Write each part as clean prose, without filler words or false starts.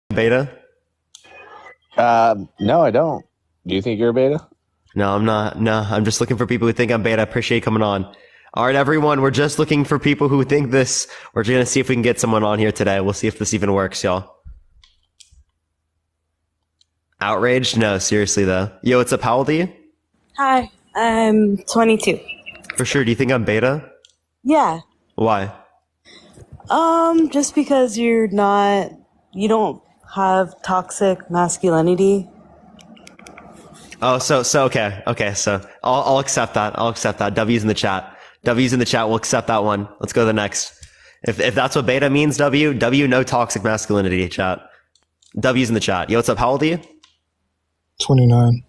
Beta? No, I don't. Do you think you're a beta? No, I'm not. No, I'm just looking for people who think I'm beta. Appreciate you coming on. All right, everyone, we're just looking for people who think this. We're going to see if we can get someone on here today. We'll see if this even works, y'all. Outraged? No, seriously, though. Yo, what's up? How old are you? Hi, I'm 22. For sure. Do you think I'm beta? Yeah. Why? Just because you don't have toxic masculinity. Oh, so okay. So I'll accept that. I'll accept that. W's in the chat. W's in the chat. We'll accept that one. Let's go to the next. If that's what beta means, W, no toxic masculinity, chat. W's in the chat. Yo, what's up? How old are you? 29.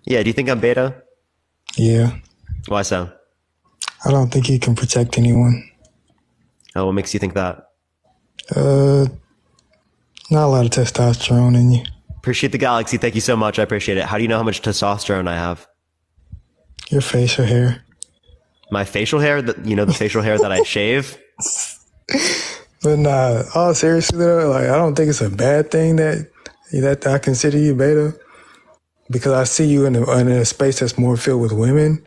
Yeah, do you think I'm beta? Yeah. Why so? I don't think he can protect anyone. Oh, what makes you think that? Not a lot of testosterone in you. Appreciate the galaxy. Thank you so much. I appreciate it. How do you know how much testosterone I have? Your facial hair. My facial hair? The facial hair that I shave? But nah, all seriously though, like I don't think it's a bad thing that I consider you beta, because I see you in a space that's more filled with women,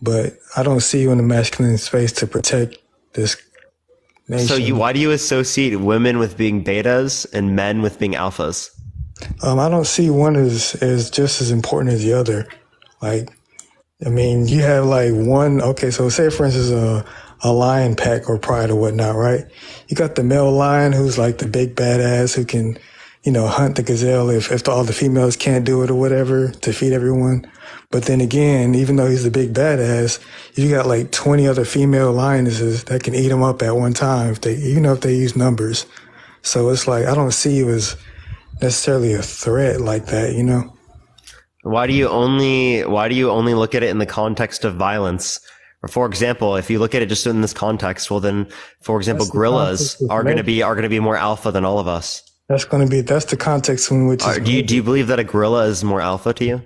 but I don't see you in the masculine space to protect this nation. So why do you associate women with being betas and men with being alphas? I don't see one as just as important as the other. Like, I mean, you have like one, okay, so say for instance a lion pack or pride or whatnot, right? You got the male lion who's like the big badass who can, hunt the gazelle if all the females can't do it or whatever to feed everyone. But then again, even though he's the big badass, you got like 20 other female lionesses that can eat him up at one time if they use numbers. So it's like, I don't see you as necessarily a threat like that, Why do you only look at it in the context of violence? Or for example, if you look at it just in this context, well then, for example, gorillas are going to be more alpha than all of us. That's the context in which. Do you believe that a gorilla is more alpha to you?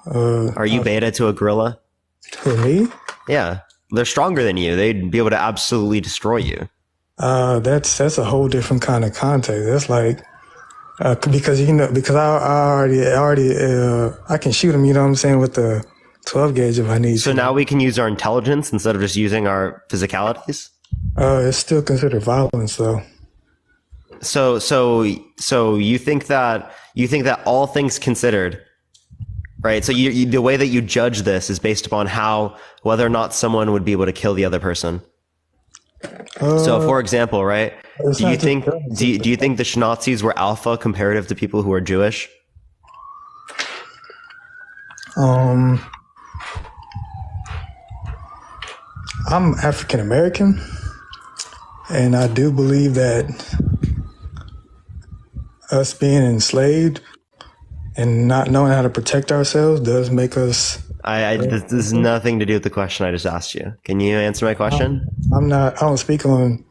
Are you beta to a gorilla? For me? Yeah, they're stronger than you. They'd be able to absolutely destroy you. That's a whole different kind of context. That's like. Because I can shoot him, what I'm saying, with the 12 gauge if I need to. So now we can use our intelligence instead of just using our physicalities? It's still considered violence though. So you think that all things considered, right? So the way that you judge this is based upon whether or not someone would be able to kill the other person. So for example, right? Do you think the Schnazis were alpha comparative to people who are Jewish? I'm African American, and I do believe that us being enslaved and not knowing how to protect ourselves does make us. This has nothing to do with the question I just asked you. Can you answer my question? I don't speak on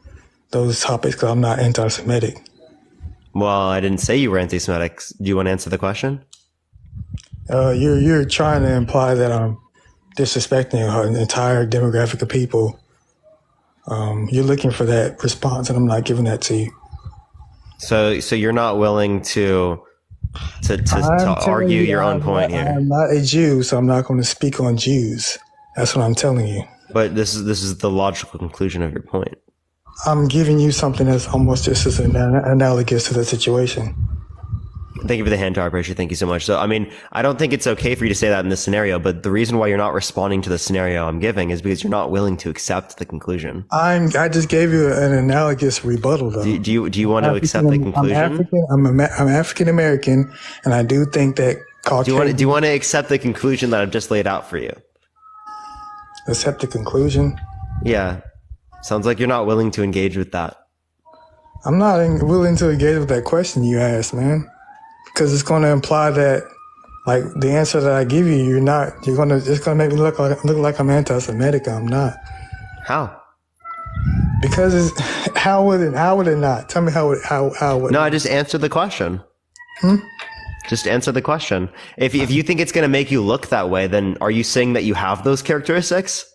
those topics because I'm not anti-Semitic. Well, I didn't say you were anti-Semitic. Do you want to answer the question? You're trying to imply that I'm disrespecting an entire demographic of people. You're looking for that response, and I'm not giving that to you. So you're not willing to argue your own point here. I'm not a Jew, so I'm not going to speak on Jews. That's what I'm telling you. But this is the logical conclusion of your point. I'm giving you something that's almost just as analogous to the situation. Thank you for the hand jar, appreciate. Thank you so much. So, I mean, I don't think it's okay for you to say that in this scenario, but the reason why you're not responding to the scenario I'm giving is because you're not willing to accept the conclusion. I just gave you an analogous rebuttal, though. Do you want to accept the conclusion? I'm African American, and I do think that Caucasian. Do you want to accept the conclusion that I've just laid out for you? Accept the conclusion? Yeah. Sounds like you're not willing to engage with that. I'm not willing to engage with that question you asked, man. Because it's going to imply that, like, the answer that I give you, it's going to make me look like I'm anti-Semitic. I'm not. How? Because how would it not? Tell me how would. No, I just answered the question. Just answer the question. If you think it's going to make you look that way, then are you saying that you have those characteristics?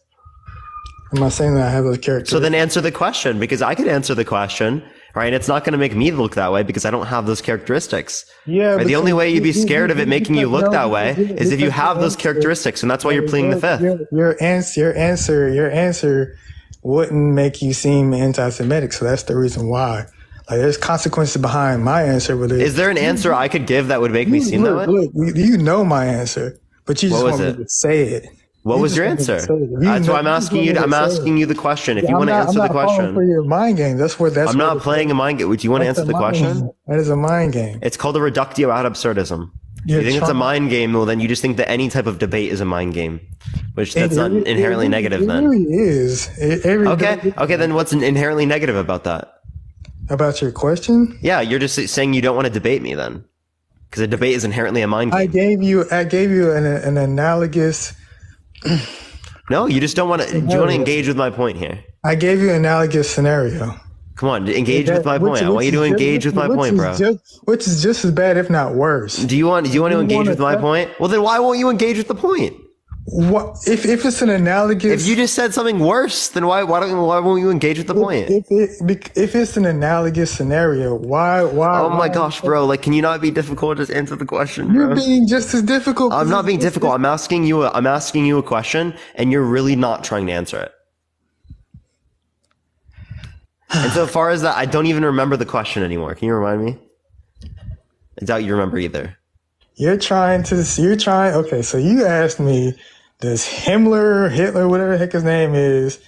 I'm not saying that I have those characteristics. So then answer the question, because I could answer the question right? And it's not going to make me look that way because I don't have those characteristics. Yeah. Right? The only way you'd be scared of it making you look that way is if you have those characteristics, and that's why you're pleading the fifth. Your answer wouldn't make you seem anti-Semitic, so that's the reason why. Like, there's consequences behind my answer. But is there an answer I could give that would make me seem that way? Look, you know my answer, but you just want me to say it. What was your answer? That's why I'm asking you. I'm asking you the question. If you want to answer the question, for your mind game. I'm not playing a mind game. Do you want to answer the question? That is a mind game. It's called a reductio ad absurdism. You think it's a mind game? Well, then you just think that any type of debate is a mind game, which that's not inherently negative. Then it really is. Okay. Then what's inherently negative about that? About your question? Yeah, you're just saying you don't want to debate me then, because a debate is inherently a mind game. I gave you an analogous. No, you just don't want to. Do you want to engage with my point here? I gave you an analogous scenario. Come on, engage with my point. I want you to engage with my point, bro. Which is just as bad, if not worse. Do you want to engage with my point? Well, then why won't you engage with the point? What if it's an analogous? If you just said something worse, then why won't you engage with the point? If it's an analogous scenario, why? Oh my gosh, bro! Like, can you not be difficult? Just answer the question, bro. You're being just as difficult. I'm not being difficult. I'm asking you a question, and you're really not trying to answer it. And so far as that, I don't even remember the question anymore. Can you remind me? I doubt you remember either. Okay, so you asked me, does Hitler, whatever the heck his name is.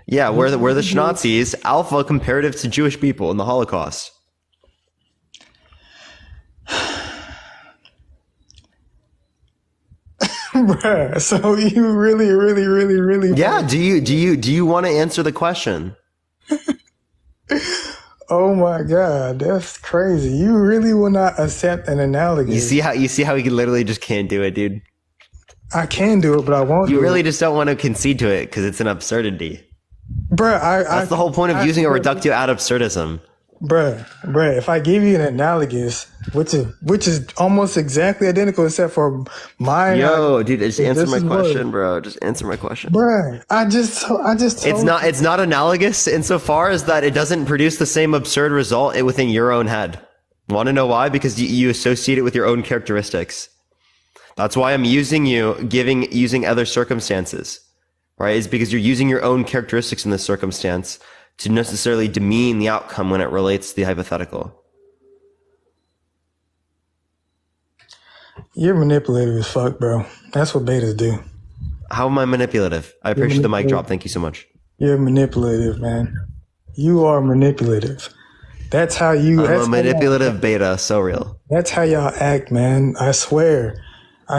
Yeah, we're the Schnazis, alpha comparative to Jewish people in the Holocaust. Bruh, so you really. Yeah, do you want to answer the question? Oh my God, that's crazy. You really will not accept an analogy. You see how he literally just can't do it, dude. I can do it, but I won't. You really just don't want to concede to it because it's an absurdity. Bruh, that's the whole point of using a reductio ad absurdism. Bruh, if I give you an analogous, which is almost exactly identical except for mine. Yo, dude, just answer my question, bro. Just answer my question. Bruh, I just told it's not analogous insofar as that it doesn't produce the same absurd result within your own head. Want to know why? Because you associate it with your own characteristics. That's why I'm using other circumstances, right? It's because you're using your own characteristics in this circumstance to necessarily demean the outcome when it relates to the hypothetical. You're manipulative as fuck, bro. That's what betas do. How am I manipulative? I appreciate the mic drop. Thank you so much. You're manipulative, man. You are manipulative. That's how you... I'm a manipulative beta. So real. That's how y'all act, man. I swear.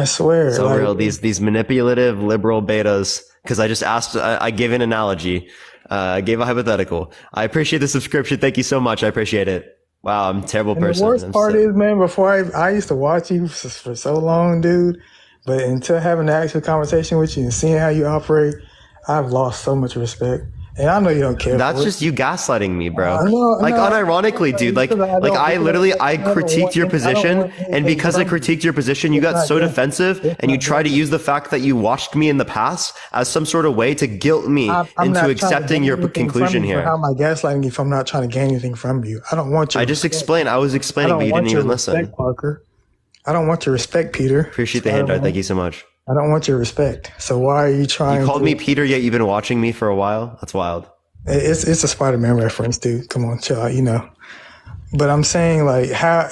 So real. These manipulative liberal betas. Because I just asked... I gave an analogy. I gave a hypothetical. I appreciate the subscription. Thank you so much. I appreciate it. Wow, I'm a terrible person. The worst part is, man, before I used to watch you for so long, dude, but until having an actual conversation with you and seeing how you operate, I've lost so much respect. And I know you don't care. That's just you gaslighting me, bro. Like, unironically, dude. Like I critiqued your position, and because I critiqued your position, you got so defensive, and you try to use the fact that you watched me in the past as some sort of way to guilt me into accepting your conclusion here. How am I gaslighting you if I'm not trying to gain anything from you? I don't want you. I just explained. I was explaining, but you didn't even listen. Parker. I don't want your respect, Peter. Appreciate the handout. Thank you so much. I don't want your respect. So why are you trying? You called me Peter, yet you've been watching me for a while. That's wild. It's a Spider-Man reference, dude. Come on, chill out, you know. But I'm saying, like, how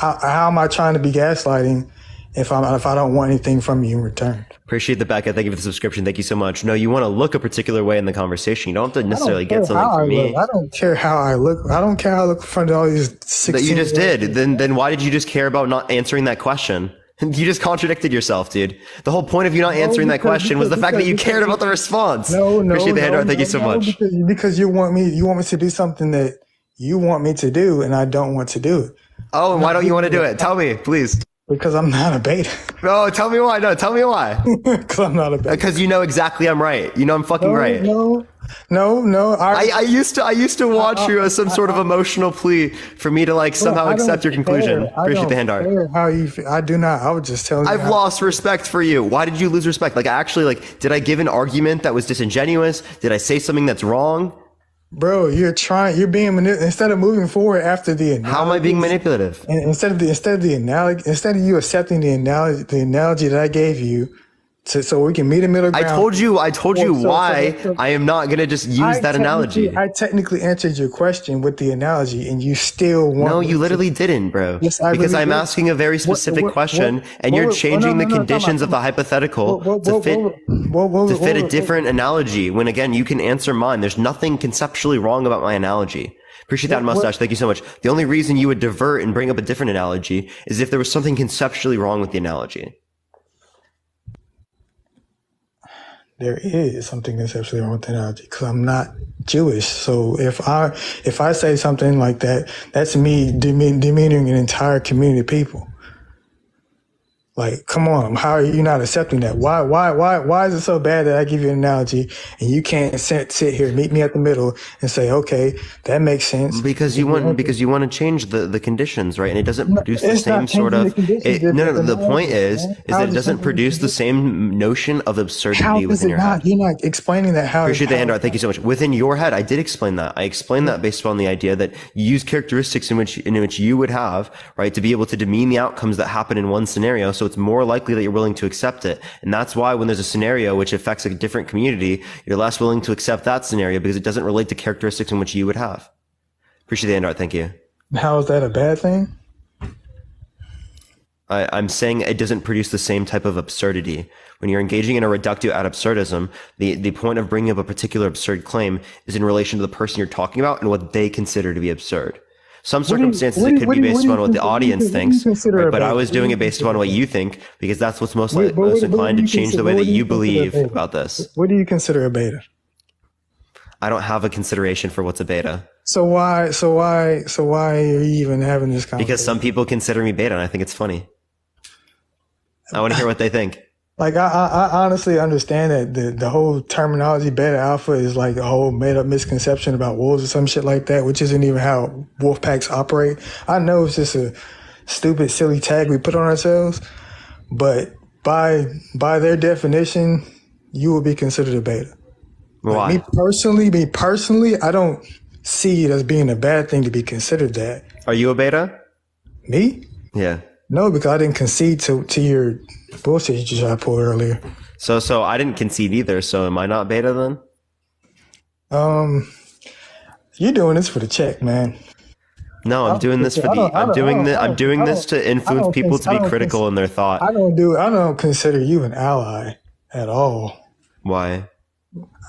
am I trying to be gaslighting if I don't want anything from you in return? Appreciate the back end. Thank you for the subscription. Thank you so much. No, you want to look a particular way in the conversation. You don't have to necessarily get something from me. I don't care how I look. I don't care how I look in front of all these 16 that you just did. Then why did you just care about not answering that question? You just contradicted yourself, dude. The whole point of you not answering that question was the fact that you cared about the response. Appreciate the handout. Thank you so much. Because you want me to do something that you want me to do, and I don't want to do it. Oh, and why don't you want to do it? Tell me, please. Because I'm not a beta. No, tell me why. No, tell me why. Because I'm not a beta. Because you know exactly I'm right. You know I'm fucking right. No. I used to watch you as some sort of emotional plea for me to like somehow accept your conclusion. Appreciate the handout. How you feel. I do not. I was just telling you. I've lost respect for you. Why did you lose respect? Like, did I give an argument that was disingenuous? Did I say something that's wrong? Bro, you're being instead of moving forward after the analogy. How am I being manipulative? And instead of the analogy, instead of you accepting the analogy that I gave you, so we can meet a middle ground. I told you why I am not going to just use that analogy. I technically answered your question with the analogy, and you still want. No, you literally didn't, bro. Yes, I because really I'm did. asking a very specific question, and you're changing the conditions of the hypothetical to fit a different analogy. When again, you can answer mine. There's nothing conceptually wrong about my analogy. Appreciate that, Mustache. Thank you so much. The only reason you would divert and bring up a different analogy is if there was something conceptually wrong with the analogy. There is something conceptually wrong with the analogy because I'm not Jewish. So if I say something like that, that's me demeaning an entire community of people. Like, come on, how are you not accepting that? Why is it so bad that I give you an analogy and you can't sit here, meet me at the middle and say, okay, that makes sense? Because you want to change the conditions, right? And it doesn't produce the same sort of. The point is that it doesn't produce the same notion of absurdity within your head. You're not explaining that. Appreciate the hand art. Thank you so much. Within your head, I did explain that. I explained that based upon the idea that you use characteristics in which you would have, right, to be able to demean the outcomes that happen in one scenario. So it's more likely that you're willing to accept it. And that's why when there's a scenario which affects a different community, you're less willing to accept that scenario because it doesn't relate to characteristics in which you would have. Appreciate the hand art. Thank you. How is that a bad thing? I'm saying it doesn't produce the same type of absurdity. When you're engaging in a reductio ad absurdism, the point of bringing up a particular absurd claim is in relation to the person you're talking about and what they consider to be absurd. Some circumstances it could be based upon what the audience thinks, right? But I was doing it based upon what you think because that's what's most inclined to change the way that you believe about this. What do you consider a beta? I don't have a consideration for what's a beta. So why are you even having this conversation? Because some people consider me beta and I think it's funny. I want to hear what they think. Like, I honestly understand that the whole terminology beta alpha is like a whole made up misconception about wolves or some shit like that, which isn't even how wolf packs operate. I know it's just a stupid, silly tag we put on ourselves, but by their definition, you will be considered a beta. Why? Like, me personally, I don't see it as being a bad thing to be considered that. Are you a beta? Me? Yeah. No, because I didn't concede to your bullshit you just tried to pull earlier. So I didn't concede either. So am I not beta then? You're doing this for the check, man. No, I'm doing this for the. I'm doing this to influence people to be critical in their thought. I don't consider you an ally at all. Why?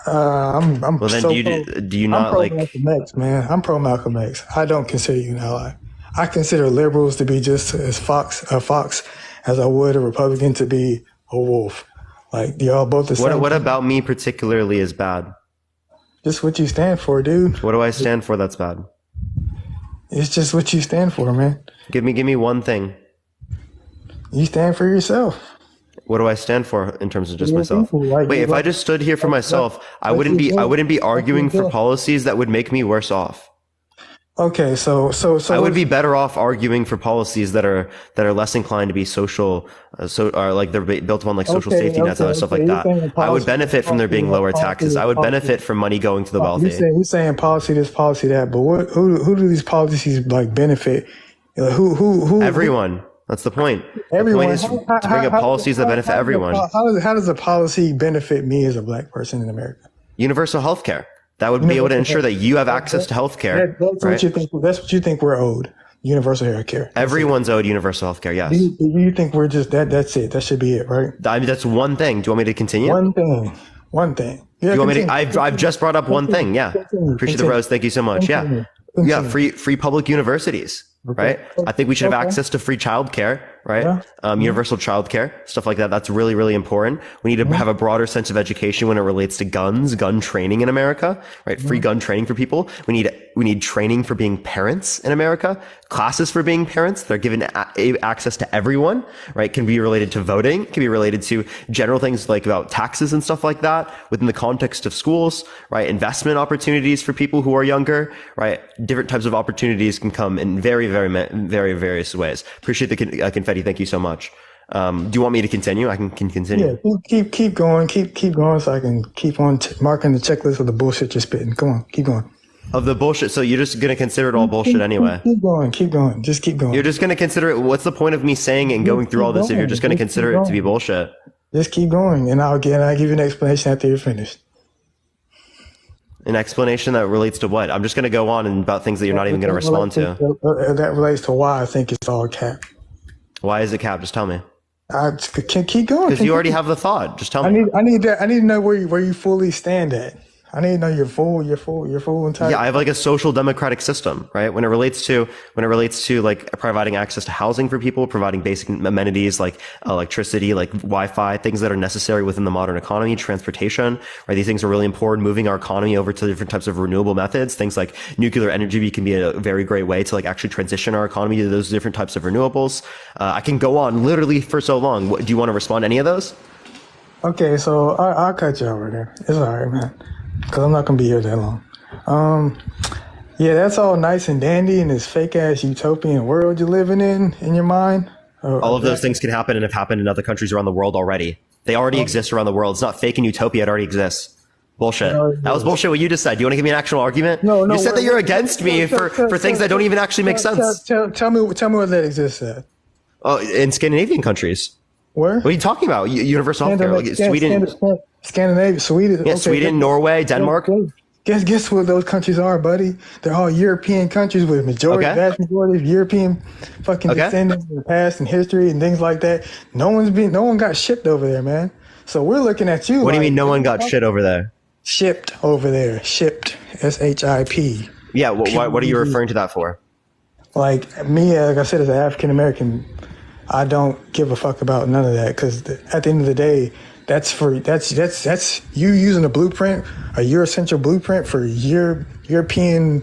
I'm well, then so do you not like Malcolm X, man? I'm pro Malcolm X. I don't consider you an ally. I consider liberals to be just a fox as I would a Republican to be a wolf. Like, y'all both the same. What about me particularly is bad? Just what you stand for, dude. What do I stand for that's bad? It's just what you stand for, man. Give me one thing. You stand for yourself. What do I stand for in terms of just myself? Wait, if I just stood here for myself, I wouldn't be arguing for policies that would make me worse off. Okay, so I would be better off arguing for policies that are less inclined to be social, or like they're built upon like social safety nets and stuff like that. I would benefit from there being lower taxes. I would benefit from money going to the wealthy. You're saying policy this, policy that, but who do these policies like benefit? Who? Everyone. That's the point. Everyone. The point is to bring up policies that benefit everyone. How does a policy benefit me as a black person in America? Universal health care. That would be able to ensure that you have access to health care. That's what you think we're owed. Universal health care. Everyone's owed universal health care, yes. Do you think we're just that's it? That should be it, right? I mean, that's one thing. Do you want me to continue? One thing. Yeah, you want me to, I've just brought up one thing. Yeah. Appreciate the rose. Thank you so much. Yeah. Yeah. Free public universities. Right. I think we should have access to free childcare, right? Universal childcare, stuff like that. That's really, really important. We need to have a broader sense of education when it relates to gun training in America, right? Free gun training for people. We need training for being parents in America, classes for being parents. They're given access to everyone, right? Can be related to voting, can be related to general things like about taxes and stuff like that within the context of schools, right? Investment opportunities for people who are younger, right? Different types of opportunities can come in very various ways. Appreciate the confetti. Thank you so much. Do you want me to continue? I can continue. Yeah, keep going so I can keep on marking the checklist of the bullshit you're spitting. Come on, keep going. Of the bullshit. So you're just going to consider it all bullshit anyway. Keep going. Just keep going. You're just going to consider it. What's the point of me saying and going through all this if you're just going to consider it to be bullshit? Just keep going, and I'll give you an explanation after you're finished. An explanation that relates to what? I'm just going to go on and about things that you're not even going to respond to. That relates to why I think it's all cap. Why is it cap? Just tell me. I can keep going. Because you already have the thought. Just tell me. I need to know where you fully stand at. I need to know you're full entire. Yeah, I have like a social democratic system, right? When it relates to like providing access to housing for people, providing basic amenities like electricity, like Wi-Fi, things that are necessary within the modern economy, transportation, right? These things are really important. Moving our economy over to different types of renewable methods, things like nuclear energy can be a very great way to like actually transition our economy to those different types of renewables. I can go on literally for so long. Do you want to respond to any of those? Okay, so I'll cut you over there. It's all right, man. Because I'm not going to be here that long. Yeah, that's all nice and dandy in this fake-ass utopian world you're living in your mind. All of those things can happen and have happened in other countries around the world already. They already exist around the world. It's not fake and utopia. It already exists. Bullshit. That was bullshit what you just said. Do you want to give me an actual argument? No. You said that you're against me for things that don't even actually make sense. Tell me where that exists at. Oh, in Scandinavian countries. Where? What are you talking about? Universal healthcare. Like Sweden. Scandinavia, Sweden. Yeah, okay. Sweden, Norway, Denmark. Guess what those countries are, buddy? They're all European countries with vast majority of European fucking descendants in the past and history and things like that. No one got shipped over there, man. So we're looking at you. What do you mean no one got shit over there? Shipped over there. Shipped. SHIP. Yeah, what are you referring to that for? Like me, like I said, as an African American, I don't give a fuck about none of that because at the end of the day, that's you using a blueprint, a Eurocentric blueprint for the European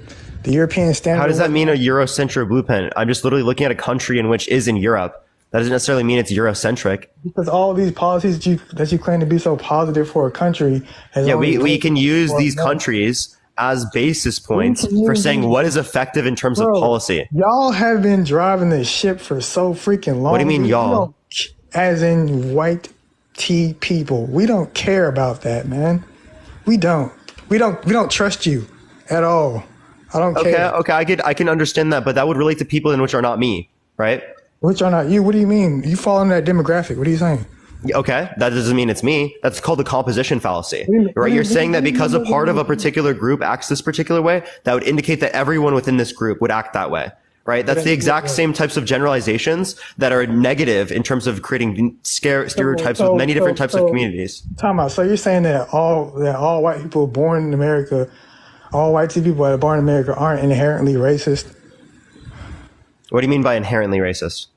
standard. How does that mean a Eurocentric blueprint? I'm just literally looking at a country in which is in Europe. That doesn't necessarily mean it's Eurocentric. Because all these policies that you claim to be so positive for a country. We can use these countries as basis points for saying what is effective in terms of policy. Y'all have been driving this ship for so freaking long. What do you mean, y'all? As in white tea people. We don't care about that, man. We don't trust you at all. I don't care. Okay, I can understand that, but that would relate to people in which are not me, right? Which are not you? What do you mean? You fall into that demographic. What are you saying? Okay, that doesn't mean it's me. That's called the composition fallacy, right? You're saying that because a part of a particular group acts this particular way, that would indicate that everyone within this group would act that way, right? That's the exact same types of generalizations that are negative in terms of creating stereotypes with many different types of communities. Time out. So you're saying that all white people born in America, all white people that are born in America aren't inherently racist? What do you mean by inherently racist?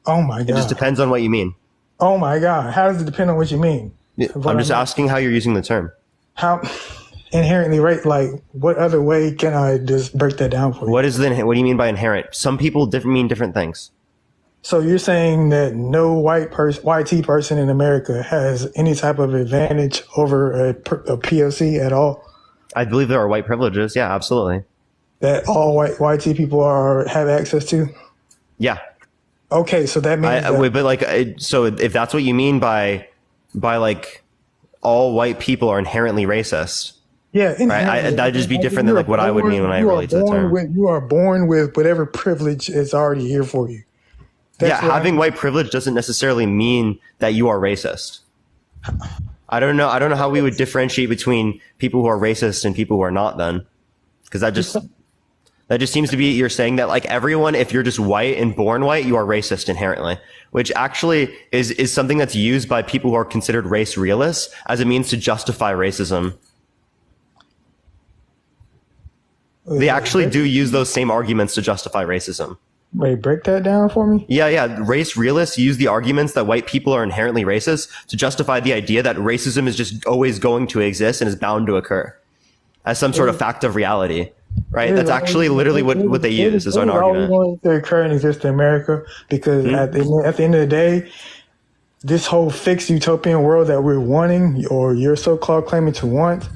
Oh my God. It just depends on what you mean. Oh my God. How does it depend on what you mean? I'm just asking how you're using the term. How inherently like what other way can I just break that down for you? What do you mean by inherent? Some people mean different things. So you're saying that no white tea person in America has any type of advantage over a POC at all? I believe there are white privileges. Yeah, absolutely. That all white tea people have access to? Yeah. Okay, so that means so if that's what you mean by like all white people are inherently racist. Yeah, right? That'd just be different than like what I would mean when I relate to the term. You are born with whatever privilege is already here for you. Having white privilege doesn't necessarily mean that you are racist. I don't know how we would differentiate between people who are racist and people who are not then. Because that just seems to be, you're saying that like everyone, if you're just white and born white, you are racist inherently, which actually is something that's used by people who are considered race realists as a means to justify racism. They actually do use those same arguments to justify racism. Wait, break that down for me? Yeah. Race realists use the arguments that white people are inherently racist to justify the idea that racism is just always going to exist and is bound to occur as some sort of fact of reality. Right, that's actually literally what they use as an argument. Going to occur and exist in America because at the end of the day, this whole fixed utopian world that we're wanting, or you're so-called claiming to want,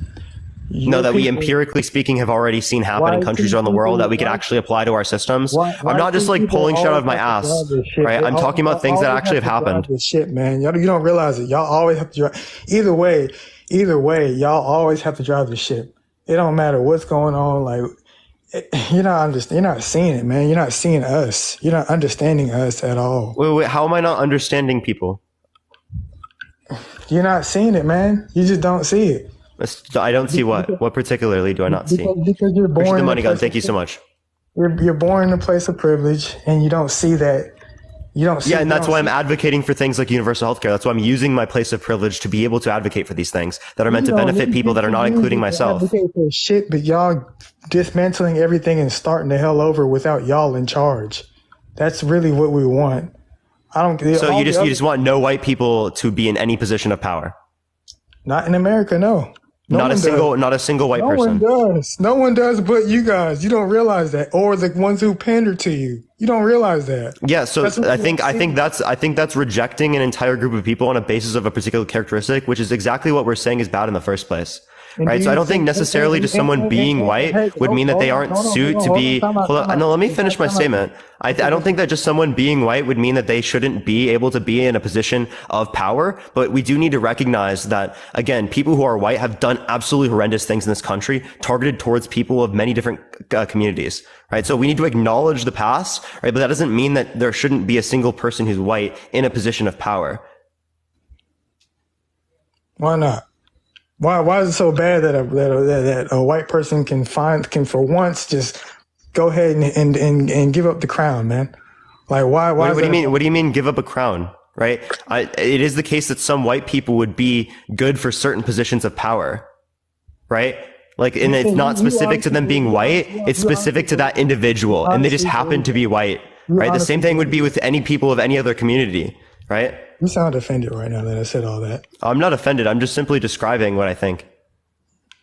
that we empirically speaking have already seen happen in countries around the world that we could actually apply to our systems. I'm not just like pulling shit out of my ass, right? I'm talking about things that actually have happened. Shit, man, you don't realize it. Y'all always have to drive. Either way, y'all always have to drive the ship. It don't matter what's going on. Like you're not seeing it, man. You're not seeing us. You're not understanding us at all. Wait, how am I not understanding people? You're not seeing it, man. You just don't see it. I don't see what. What particularly do I not see? Because you're born. Appreciate the in a money, God. place Thank of- you so much. You're born in a place of privilege, and you don't see that. You don't see. Yeah, and you that's don't why I'm see- advocating for things like universal healthcare. That's why I'm using my place of privilege to be able to advocate for these things that are meant to benefit people that are not including myself. Advocate for shit, but y'all dismantling everything and starting the hell over without y'all in charge. That's really what we want. I don't. So all you the just want no white people to be in any position of power. not in America, no. Not a single white No one person. does. No one does but you guys. You don't realize that. Or the ones who pander to you. You don't realize that. Yeah, so That's what I you think don't see. I think that's rejecting an entire group of people on a basis of a particular characteristic, which is exactly what we're saying is bad in the first place. Right? do So I you don't think think- necessarily just someone being white would mean that they aren't suited to be. Hold on, no, let me finish my statement. I don't think that just someone being white would mean that they shouldn't be able to be in a position of power. But we do need to recognize that, again, people who are white have done absolutely horrendous things in this country, targeted towards people of many different communities. Right? So we need to acknowledge the past, right? But that doesn't mean that there shouldn't be a single person who's white in a position of power. Why not? Why is it so bad that a white person can for once just go ahead and give up the crown, man? Like why? What do you mean? What do you mean? Give up a crown, right? It is the case that some white people would be good for certain positions of power, right? Like, and it's not specific to them being white. It's specific to that individual, and they just happen to be white, right? The same thing would be with any people of any other community, right? You sound offended right now that I said all that. I'm not offended. I'm just simply describing what I think.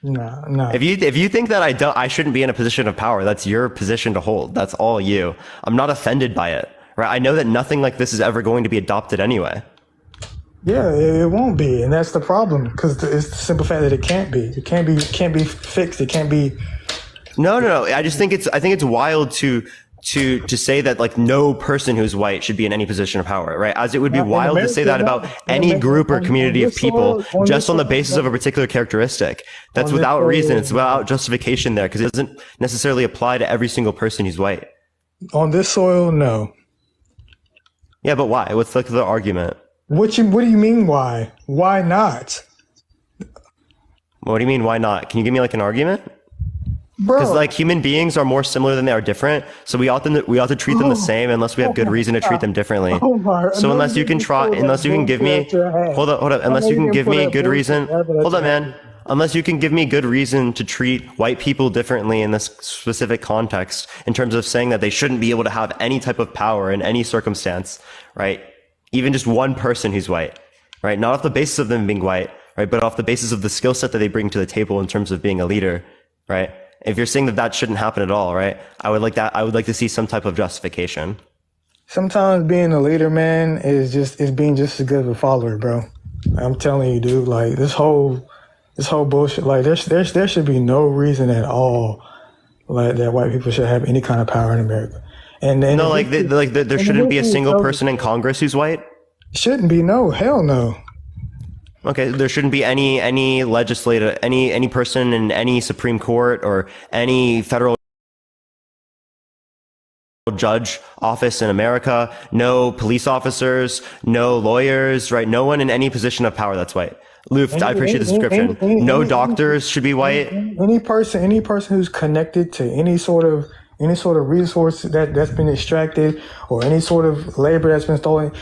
No. If you think that I shouldn't be in a position of power, that's your position to hold. That's all you. I'm not offended by it, right? I know that nothing like this is ever going to be adopted anyway. Yeah, it won't be, and that's the problem because it's the simple fact that it can't be. It can't be fixed. It can't be. No. I think it's wild to say that like no person who's white should be in any position of power, right? As it would be wild to say that about any group or community of people just on the basis of a particular characteristic. That's without reason. It's without justification there because it doesn't necessarily apply to every single person who's white. On this soil, no. Yeah, but why? What's like the argument? What do you mean? Why? Why not? What do you mean? Why not? Can you give me like an argument? Bro, Because like human beings are more similar than they are different, so we ought to treat them the same unless we have good reason to treat them differently. So unless you can give me, hold up, unless you can give me good reason, hold up, man. Unless you can give me good reason to treat white people differently in this specific context, in terms of saying that they shouldn't be able to have any type of power in any circumstance, right? Even just one person who's white, right? Not off the basis of them being white, right? But off the basis of the skill set that they bring to the table in terms of being a leader, right? If you're saying that shouldn't happen at all, right? I would like to see some type of justification. sometimes being a leader, man, is being just as good of a follower, bro. I'm telling you, dude. Like this whole bullshit. Like there should be no reason at all, like that white people should have any kind of power in America. And No, there shouldn't be a single person in Congress who's white. Shouldn't be. No, hell no. Okay, there shouldn't be any legislator, any person in any Supreme Court or any federal judge office in America. No police officers, no lawyers, right? No one in any position of power that's white. Luft, I appreciate the description. No doctors should be white. Any person who's connected to any sort of resource that's been extracted or any sort of labor that's been stolen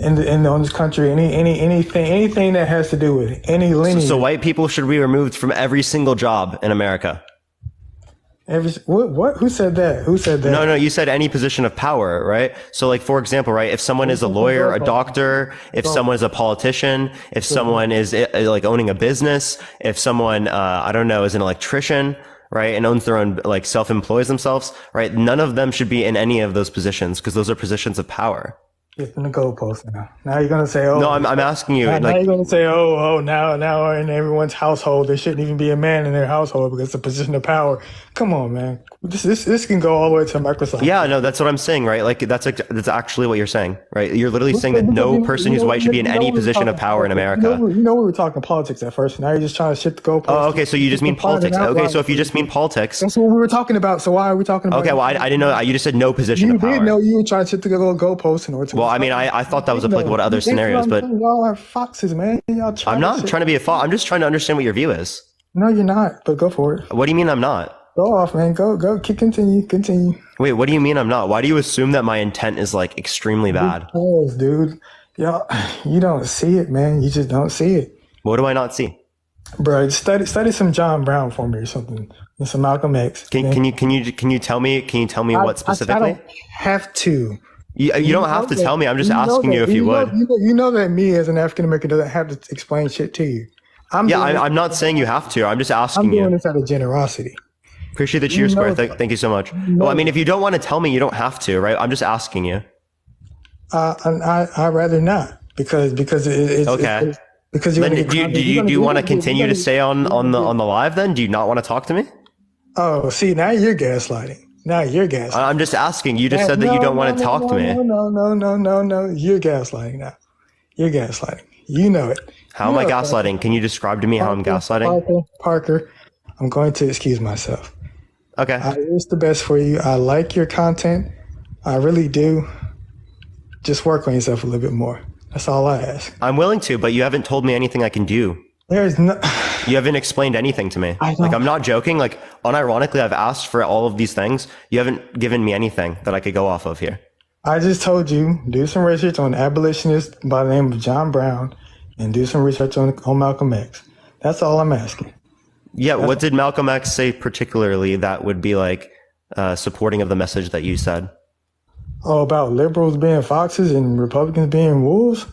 on this country, anything that has to do with any lineage. So white people should be removed from every single job in America. What? Who said that? Who said that? No, you said any position of power, right? So like, for example, right, if someone is a lawyer, a doctor, if someone is a politician, if someone is like owning a business, if someone, I don't know, is an electrician, right, and owns their own, like self-employs themselves, right? None of them should be in any of those positions because those are positions of power. Shifting the goalpost now. Now you're gonna say, oh, No, I'm asking you. now Like, you're gonna say, now in everyone's household there shouldn't even be a man in their household because it's a position of power. Come on, man. This can go all the way to Microsoft. yeah, no, that's what I'm saying, right? Like, that's actually what you're saying, right? You're literally saying that no person who's white should be in any position of power in America. We were talking politics at first. Now you're just trying to shift the goalpost. Oh, okay. So you just mean politics. Okay, so if you just mean politics, that's what we were talking about. So why are we talking about? Okay, well, I didn't know. You just said no position of power. You did know you were trying to shift the goalpost in order to. Well, I mean, I thought that was applicable to other scenarios, but y'all are foxes, man. I'm not trying to be a fox. I'm just trying to understand what your view is. No, you're not. But go for it. What do you mean I'm not? Go off, man. Go. Continue. Wait, what do you mean I'm not? Why do you assume that my intent is like extremely bad? Because, dude, you don't see it, man. You just don't see it. What do I not see? Bro, study some John Brown for me or something. And some Malcolm X. Can you tell me what specifically? I don't have to. You don't have to tell me. I'm just asking you if you would. You know that me as an African American doesn't have to explain shit to you. I'm not saying you have to. I'm just asking you. I'm doing this out of generosity. Appreciate the cheer square. Thank you so much. Well, I mean, if you don't want to tell me, you don't have to, right? I'm just asking you. I'd rather not because it's okay. Because you're then do you want to continue to stay on the live? Then do you not want to talk to me? Oh, see, now you're gaslighting. I'm just asking. You just said that you don't want to talk to me. No. You're gaslighting now. You're gaslighting. You know it. How am I gaslighting? Can you describe to me how I'm gaslighting? Parker, I'm going to excuse myself. Okay. I wish the best for you. I like your content. I really do. Just work on yourself a little bit more. That's all I ask. I'm willing to, but you haven't told me anything I can do. There's no. You haven't explained anything to me. Like, I'm not joking. Like, unironically, I've asked for all of these things. You haven't given me anything that I could go off of here. I just told you, do some research on abolitionists by the name of John Brown and do some research on Malcolm X. That's all I'm asking. Yeah, what did Malcolm X say particularly that would be like supporting of the message that you said? Oh, about liberals being foxes and Republicans being wolves?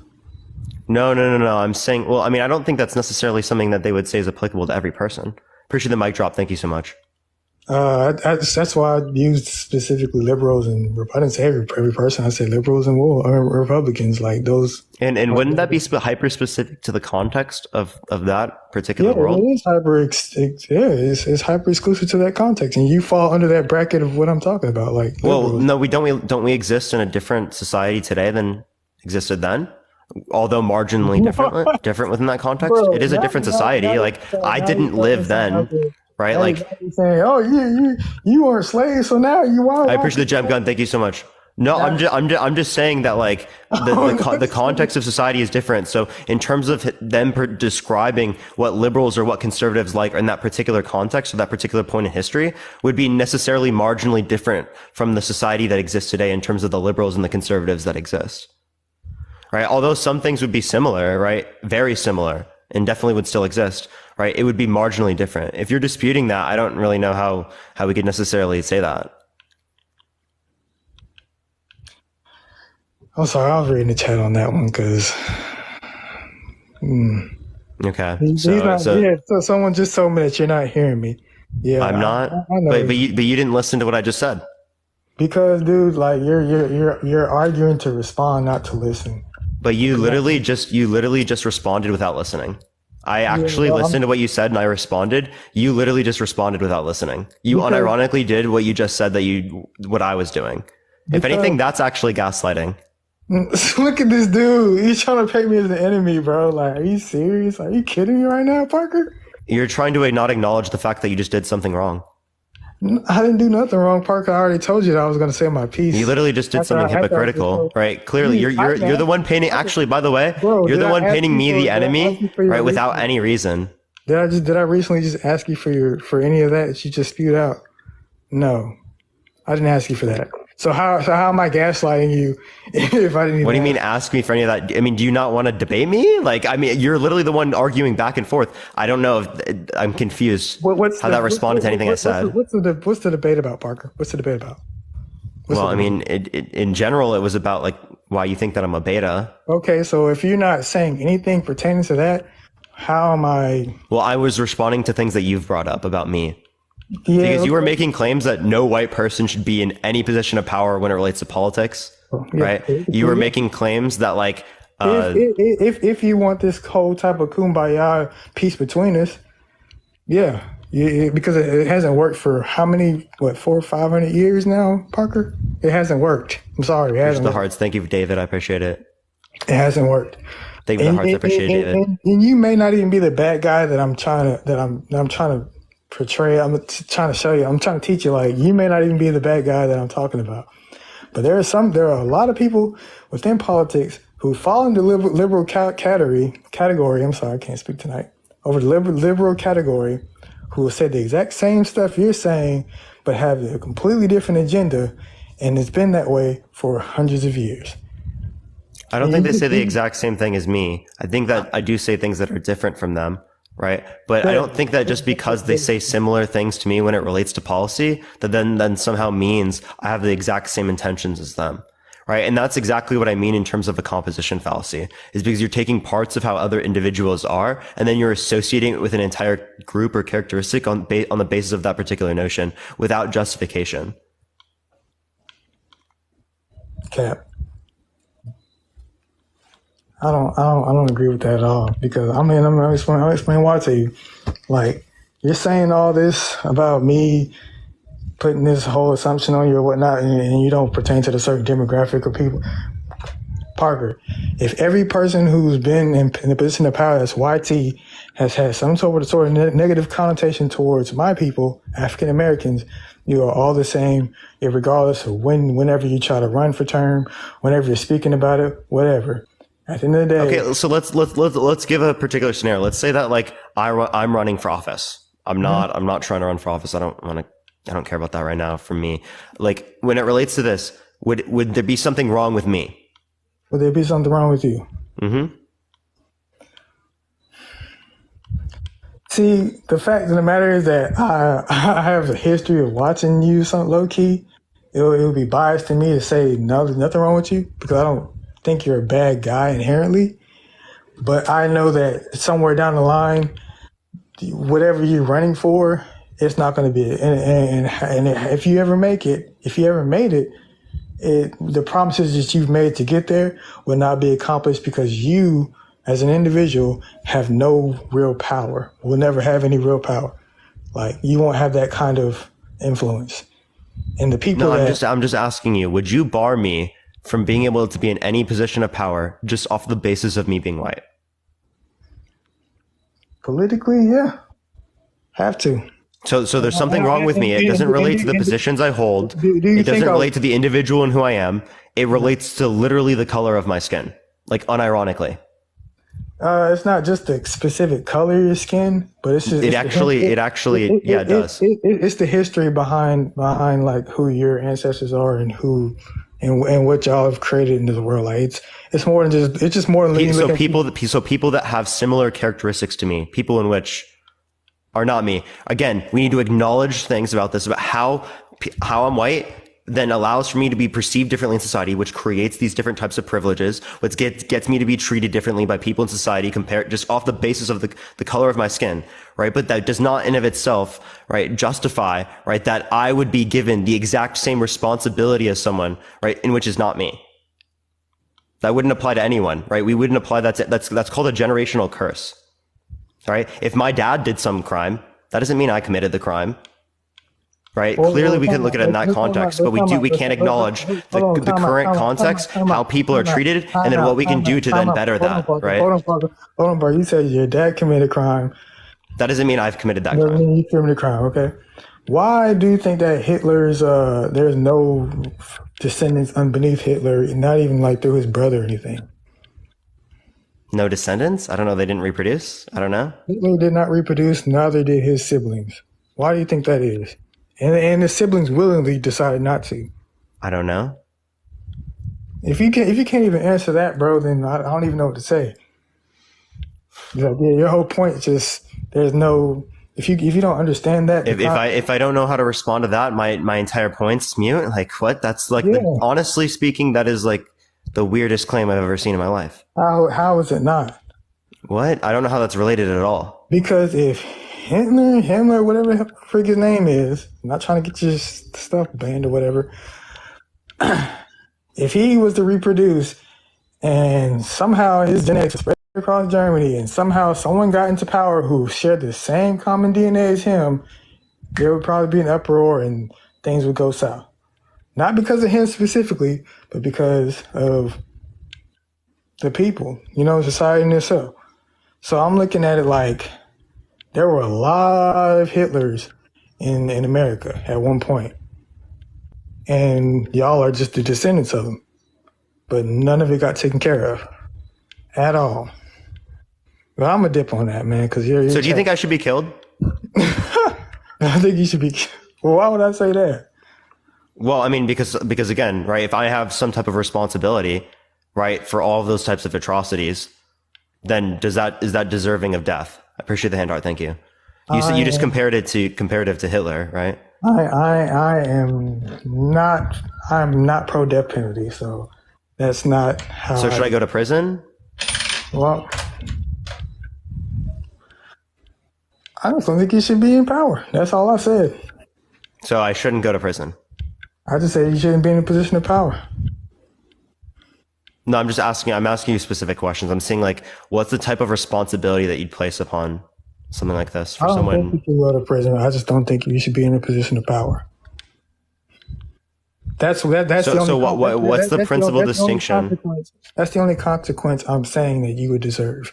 No. I'm saying, well, I mean, I don't think that's necessarily something that they would say is applicable to every person. Appreciate the mic drop. Thank you so much. That's why I used specifically liberals and I didn't say every person. I said liberals and Republicans, like those. And wouldn't that be hyper specific to the context of that particular world? It's hyper exclusive to that context, and you fall under that bracket of what I'm talking about. Like, well, no, don't we exist in a different society today than existed then? Although marginally different within that context, bro, it is a different society. Like, I didn't live then. Right, like saying, "Oh, you weren't slaves, so now you are." I appreciate the gem gun. Thank you so much. No, I'm just saying that like the context of society is different. So in terms of them describing what liberals or what conservatives like in that particular context or that particular point in history would be necessarily marginally different from the society that exists today in terms of the liberals and the conservatives that exist. Right, although some things would be similar, right, very similar, and definitely would still exist. Right, it would be marginally different. If you're disputing that, I don't really know how we could necessarily say that. I'm sorry, I was reading the chat on that one because. Okay. So someone just told me that you're not hearing me. Yeah, I'm not. I know. But you didn't listen to what I just said. Because, dude, like you're arguing to respond, not to listen. But you literally just responded without listening. I actually listened to what you said and I responded. You literally just responded without listening. You unironically did what you just said what I was doing. If anything, that's actually gaslighting. Look at this dude. He's trying to paint me as an enemy, bro. Like, are you serious? Are you kidding me right now, Parker? You're trying to not acknowledge the fact that you just did something wrong. I didn't do nothing wrong, Parker. I already told you that I was going to say my piece. You literally just did something hypocritical, right? Clearly, you're the one painting. Actually, by the way, you're the one painting me the enemy, right? Without any reason. Did I recently just ask you for any of that you just spewed out? No, I didn't ask you for that. So how am I gaslighting you if I didn't? What do you mean ask me for any of that? I mean, do you not want to debate me? Like, I mean, you're literally the one arguing back and forth. I don't know if I'm confused how that responded to anything I said. What's the debate about, Parker? What's the debate about? Well, I mean, in general, it was about like why you think that I'm a beta. Okay, so if you're not saying anything pertaining to that, how am I? Well, I was responding to things that you've brought up about me. Yeah, because you were making claims that no white person should be in any position of power when it relates to politics. Yeah. right? You were making claims that like, If you want this whole type of kumbaya peace between us, yeah, because it hasn't worked for how many, 400-500 years now, Parker? It hasn't worked. I'm sorry, it here's hasn't the worked. hearts. Thank you, David. I appreciate it. It hasn't worked. Thank you for the hearts. I appreciate it, David. And you may not even be the bad guy that I'm trying to portray. Trying to show you. I'm trying to teach you. Like, you may not even be the bad guy that I'm talking about. But there are a lot of people within politics who fall into liberal category. I'm sorry, I can't speak tonight. Over the liberal category, who will say the exact same stuff you're saying, but have a completely different agenda, and it's been that way for hundreds of years. I don't think they say the exact same thing as me. I think that I do say things that are different from them, right? But I don't think that just because they say similar things to me when it relates to policy, that then somehow means I have the exact same intentions as them, right? And that's exactly what I mean in terms of a composition fallacy, is because you're taking parts of how other individuals are, and then you're associating it with an entire group or characteristic on the basis of that particular notion without justification. Cap. I don't agree with that at all, because I'm gonna explain why to you. Like, you're saying all this about me putting this whole assumption on you or whatnot, and you don't pertain to the certain demographic of people. Parker, if every person who's been in the position of power as YT has had some sort of negative connotation towards my people, African Americans, you are all the same, regardless of whenever you try to run for term, whenever you're speaking about it, whatever. At the end of the day. Okay, so let's give a particular scenario. Let's say that like I'm running for office. I'm not trying to run for office. I don't care about that right now. For me, like when it relates to this, would there be something wrong with me? Would there be something wrong with you? Mm-hmm. See, the fact of the matter is that I have a history of watching you low key. It would be biased to me to say no, there's nothing wrong with you, because I don't think you're a bad guy inherently. But I know that somewhere down the line, whatever you're running for, it's not going to be it. And if you ever made it, the promises that you've made to get there will not be accomplished, because you, as an individual, have no real power. Will never have any real power. Like, you won't have that kind of influence. And the people I'm just asking you, would you bar me from being able to be in any position of power just off the basis of me being white? Politically, yeah. Have to. So there's something wrong with me. It doesn't relate to the positions I hold. It doesn't relate to the individual and who I am. It relates to literally the color of my skin, like unironically. It's not just the specific color of your skin, but it's just, it does. It's the history behind like who your ancestors are and who and what y'all have created into the world. Like, it's more than just more than people that have similar characteristics to me, people in which are not me. Again, we need to acknowledge things about this, about how I'm white, then allows for me to be perceived differently in society, which creates these different types of privileges, which gets me to be treated differently by people in society compared just off the basis of the color of my skin, right? But that does not in of itself, right, justify, right, that I would be given the exact same responsibility as someone, right, in which is not me. That wouldn't apply to anyone, right? We wouldn't apply that's called a generational curse, right? If my dad did some crime, that doesn't mean I committed the crime. Right. Clearly, we can look at it in that context, but we can't acknowledge the current context, how people are treated, and then what we can do to then better that. Right. Hold on, bro. You said your dad committed crime. That doesn't mean I've committed that Doesn't crime. mean you committed crime. Okay. Why do you think that Hitler's there's no descendants underneath Hitler, not even like through his brother or anything? No descendants? I don't know. They didn't reproduce? I don't know. Hitler did not reproduce. Neither did his siblings. Why do you think that is? And his siblings willingly decided not to. I don't know. If you can't even answer that, bro, then I don't even know what to say. Like, yeah, your whole point is just there's no. If you don't understand that, if I don't know how to respond to that, my entire point's mute. Like, what? That's like honestly speaking, that is like the weirdest claim I've ever seen in my life. How is it not? What? I don't know how that's related at all. Because if Himmler, whatever the freak his name is, I'm not trying to get your stuff banned or whatever. if he was to reproduce and somehow his genetics spread across Germany and somehow someone got into power who shared the same common DNA as him, there would probably be an uproar and things would go south. Not because of him specifically, but because of the people, society in itself. So I'm looking at it like there were a lot of Hitlers in America at one point. And y'all are just the descendants of them. But none of it got taken care of at all. But I'm a dip on that, man, because you're So do you think I should be killed? I think you should be. Well, why would I say that? Well, I mean, because again, right, if I have some type of responsibility, right, for all of those types of atrocities, then is that deserving of death? I appreciate the hand art. Thank you. You said you just comparative to Hitler, right? I'm not pro death penalty, so that's not how. So should I go to prison? Well, I just don't think you should be in power. That's all I said. So I shouldn't go to prison. I just said you shouldn't be in a position of power. No, I'm asking you specific questions. I'm saying, like, what's the type of responsibility that you'd place upon something like this for someone? I don't think you should go to prison. I just don't think you should be in a position of power. That's the only. So what's the principal distinction? That's the only consequence I'm saying that you would deserve.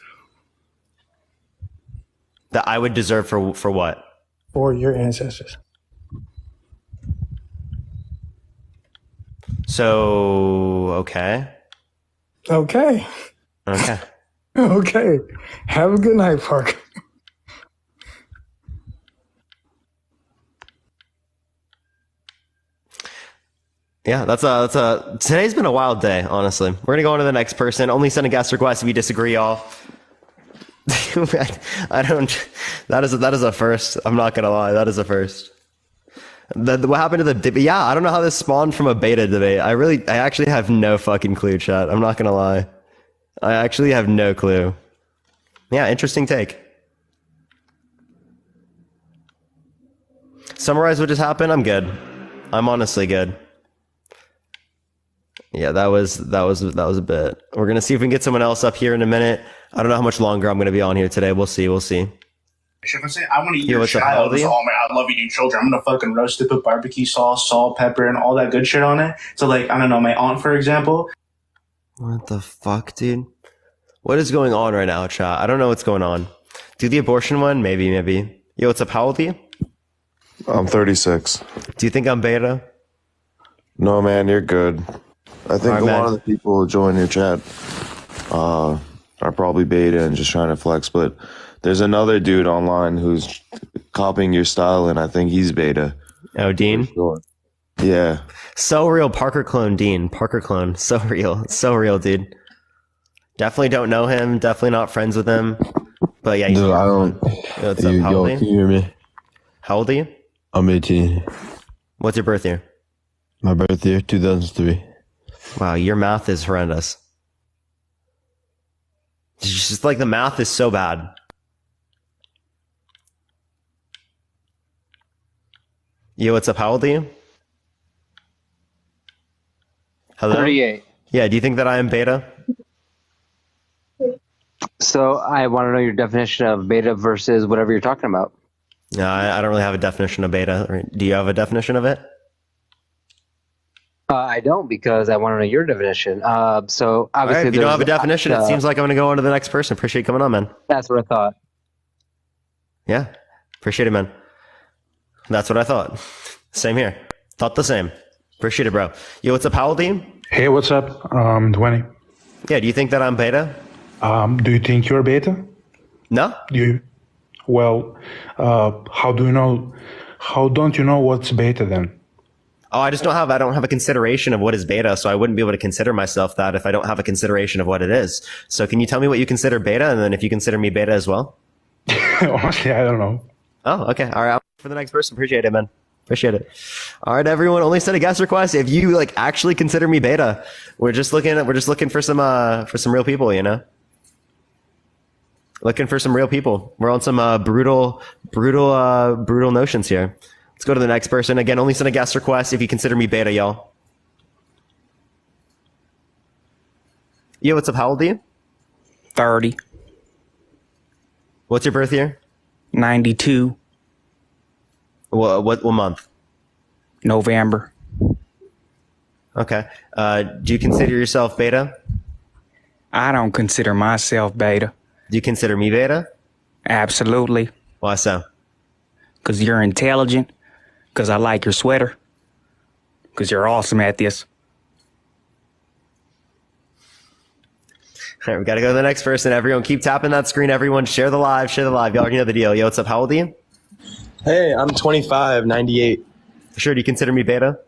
That I would deserve for what? For your ancestors. So, okay. Okay. Okay. Okay. Have a good night, Parker. Yeah, that's today's been a wild day, honestly. We're gonna go on to the next person. Only send a guest request if you disagree, y'all. That is a first. I'm not gonna lie, that is a first. What happened to the yeah, I don't know how this spawned from a beta debate. I actually have no fucking clue, chat. I'm not gonna lie. I actually have no clue. Yeah, interesting take. Summarize what just happened. I'm good. I'm honestly good. Yeah, that was a bit. We're gonna see if we can get someone else up here in a minute. I don't know how much longer I'm gonna be on here today. We'll see. I want to eat your child. Oh man, I love eating children. I'm gonna fucking roast it, put barbecue sauce, salt, pepper, and all that good shit on it. So like, I don't know, my aunt, for example. What the fuck, dude? What is going on right now, chat? I don't know what's going on. Do the abortion one? Maybe. Yo, what's up? How old are you? I'm 36. Do you think I'm beta? No, man, you're good. I think a lot of the people who join your chat are probably beta and just trying to flex, but there's another dude online who's copying your style, and I think he's beta. Oh, Dean? Sure. Yeah. So real, Parker clone, Dean. Parker clone. So real, dude. Definitely don't know him. Definitely not friends with him. But yeah. Dude, I don't. What's up? How old are you? Can you hear me? How old are you? I'm 18. What's your birth year? My birth year, 2003. Wow, your math is horrendous. It's just like the math is so bad. Yo, what's up? How old are you? Hello? 38. Yeah, do you think that I am beta? So I want to know your definition of beta versus whatever you're talking about. No, I don't really have a definition of beta. Do you have a definition of it? I don't, because I want to know your definition. So obviously, right, if you don't have a definition, it seems like I'm going to go on to the next person. Appreciate you coming on, man. That's what I thought. Yeah, appreciate it, man. That's what I thought. Same here. Thought the same. Appreciate it, bro. Yo, what's up? How old are you? Hey, what's up? 20. Yeah, do you think that I'm beta? Do you think you're beta? No. Do you? Well, how do you know? How don't you know what's beta then? Oh, I don't have a consideration of what is beta, so I wouldn't be able to consider myself that if I don't have a consideration of what it is. So can you tell me what you consider beta, and then if you consider me beta as well? Honestly, I don't know. Oh, okay. All right. For the next person, appreciate it, man. Appreciate it. All right, everyone. Only send a guest request if you like actually consider me beta. We're just looking for some real people, you know. Looking for some real people. We're on some brutal notions here. Let's go to the next person. Again, only send a guest request if you consider me beta, y'all. Yeah, what's up? How old are you? 30. What's your birth year? 92. What month? November. Okay. Do you consider yourself beta? I don't consider myself beta. Do you consider me beta? Absolutely. Why so? Because you're intelligent. Because I like your sweater. Because you're awesome at this. All right, we got to go to the next person. Everyone keep tapping that screen. Everyone share the live, share the live. Y'all already know the deal. Yo, what's up? How old are you? Hey, I'm 25, 98. Sure, do you consider me beta?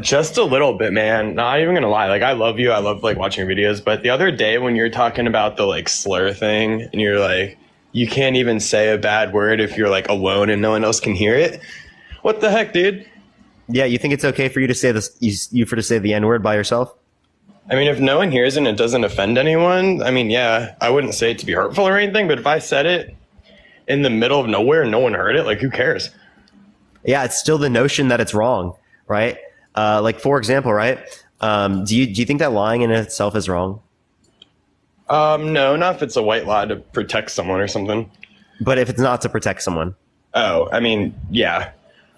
Just a little bit, man. Not even gonna lie. Like, I love you. I love like watching your videos. But the other day when you're talking about the like slur thing and you're like, you can't even say a bad word if you're like alone and no one else can hear it. What the heck, dude? Yeah, you think it's okay for you to say this, to say the N-word by yourself? I mean, if no one hears it and it doesn't offend anyone, I mean, yeah, I wouldn't say it to be hurtful or anything. But if I said it in the middle of nowhere and no one heard it, like, who cares? Yeah, it's still the notion that it's wrong, right? Like, for example, right? Do you think that lying in itself is wrong? No, not if it's a white lie to protect someone or something. But if it's not to protect someone? Oh, I mean, yeah.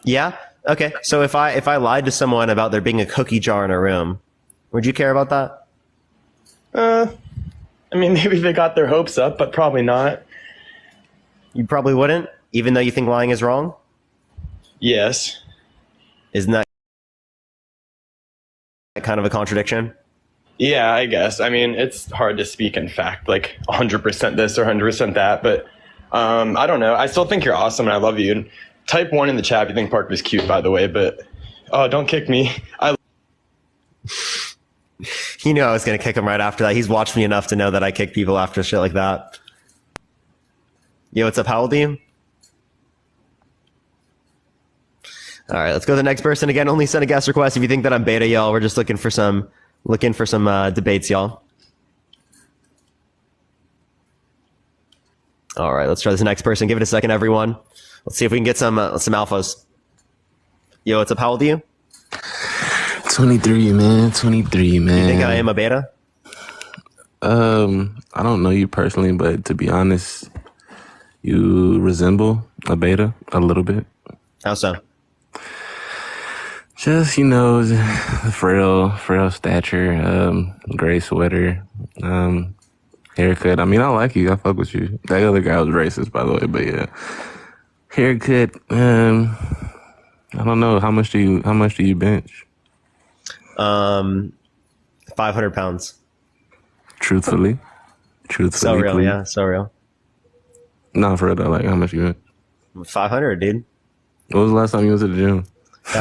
Yeah? Okay. So if I lied to someone about there being a cookie jar in a room, would you care about that? I mean, maybe they got their hopes up, but probably not. You probably wouldn't, even though you think lying is wrong? Yes. Isn't that kind of a contradiction? Yeah, I guess. I mean, it's hard to speak in fact, like 100% this or 100% that, but I don't know. I still think you're awesome and I love you. And type 1 in the chat if you think Parker's cute, by the way, but don't kick me. He knew I was going to kick him right after that. He's watched me enough to know that I kick people after shit like that. Yo, what's up? How old are you? All right, let's go to the next person. Again, only send a guest request if you think that I'm beta, y'all. We're just looking for some debates, y'all. All right, let's try this next person. Give it a second, everyone. Let's see if we can get some alphas. Yo, what's up? How old are you? 23, man. 23, man. You think I am a beta? I don't know you personally, but to be honest, you resemble a beta a little bit. How so? Just, the frail stature, gray sweater, haircut. I mean, I like you. I fuck with you. That other guy was racist, by the way, but yeah. Haircut, I don't know. How much do you bench? 500 pounds. Truthfully. So real, please. yeah, so real. No, for real though, like how much you bench? 500, dude. When was the last time you went to the gym? I